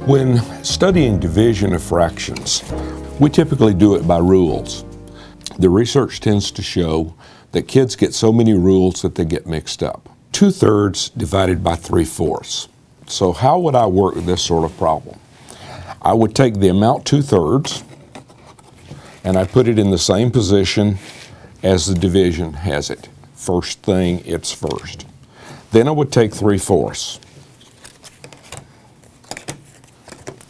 When studying division of fractions, we typically do it by rules. The research tends to show that kids get so many rules that they get mixed up. 2/3 divided by 3/4. So how would I work this sort of problem? I would take the amount 2/3 and I put it in the same position as the division has it. First thing, it's first. Then I would take 3/4.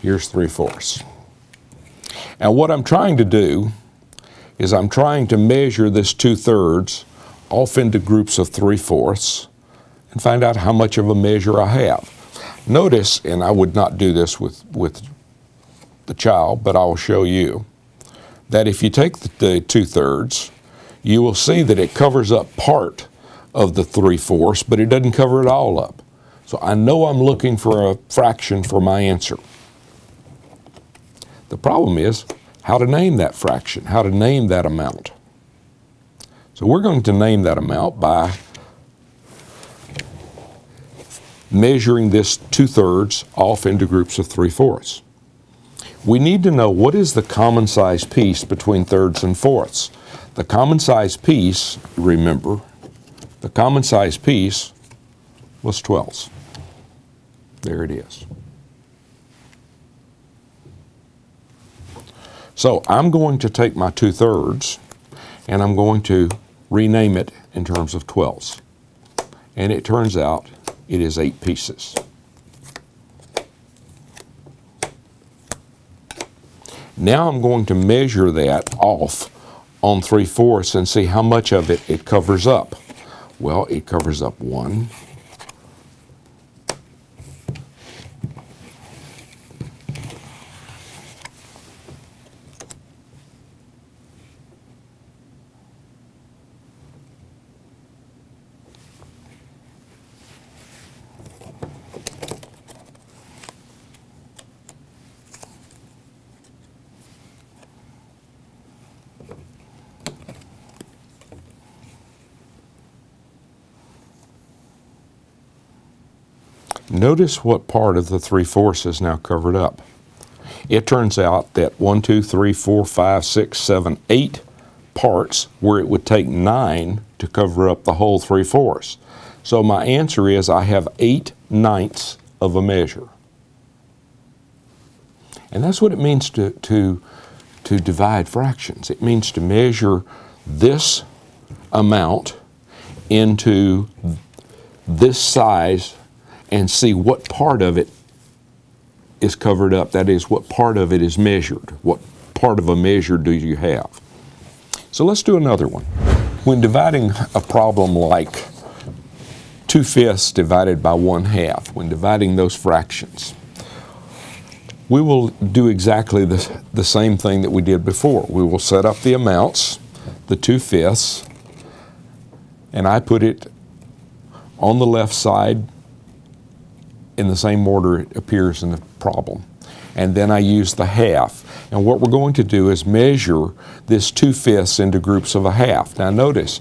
Here's 3/4. And what I'm trying to do is I'm trying to measure this 2/3 off into groups of 3/4 and find out how much of a measure I have. Notice, and I would not do this with the child, but I will show you, that if you take the 2/3, you will see that it covers up part of the 3/4, but it doesn't cover it all up. So I know I'm looking for a fraction for my answer. The problem is how to name that fraction, how to name that amount. So we're going to name that amount by measuring this 2/3 off into groups of 3/4. We need to know what is the common size piece between thirds and fourths. The common size piece, remember, the common size piece was 12ths. There it is. So I'm going to take my 2/3 and I'm going to rename it in terms of 12ths. And it turns out it is 8 pieces. Now I'm going to measure that off on 3/4 and see how much of it covers up. Well, it covers up 1, Notice what part of the 3/4 is now covered up. It turns out that 1, 2, 3, 4, 5, 6, 7, 8 parts where it would take 9 to cover up the whole 3/4. So my answer is I have 8/9 of a measure. And that's what it means to divide fractions. It means to measure this amount into this size and see what part of it is covered up. That is, what part of it is measured. What part of a measure do you have? So let's do another one. When dividing a problem like 2/5 divided by 1/2, when dividing those fractions, we will do exactly the same thing that we did before. We will set up the amounts, the 2/5, and I put it on the left side in the same order it appears in the problem. And then I use the half. And what we're going to do is measure this 2/5 into groups of a half. Now notice,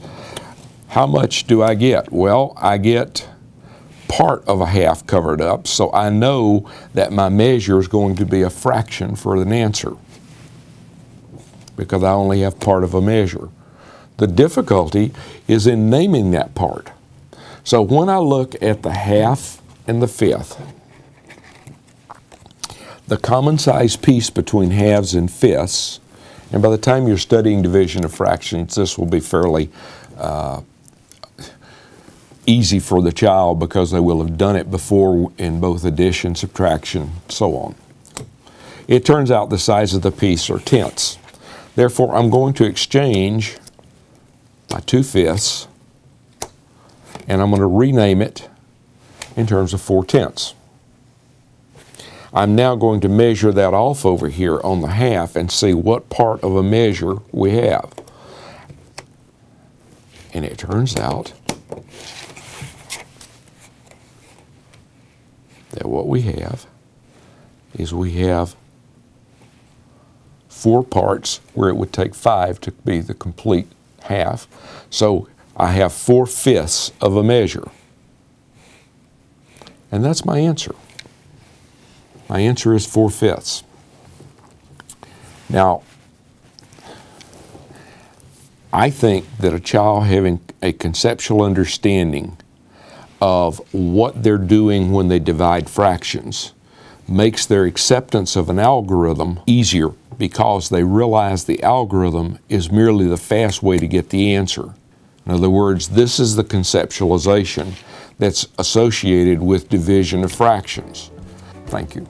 how much do I get? Well, I get part of a half covered up, so I know that my measure is going to be a fraction for an answer because I only have part of a measure. The difficulty is in naming that part. So when I look at the half and the 1/5, the common size piece between halves and fifths, and by the time you're studying division of fractions, this will be fairly easy for the child because they will have done it before in both addition, subtraction, so on. It turns out the size of the piece are tenths. Therefore, I'm going to exchange my 2/5 and I'm going to rename it in terms of 4/10. I'm now going to measure that off over here on the half and see what part of a measure we have. And it turns out that what we have is we have 4 parts where it would take 5 to be the complete half. So I have 4/5 of a measure. And that's my answer. My answer is 4/5. Now, I think that a child having a conceptual understanding of what they're doing when they divide fractions makes their acceptance of an algorithm easier, because they realize the algorithm is merely the fast way to get the answer. In other words, this is the conceptualization that's associated with division of fractions. Thank you.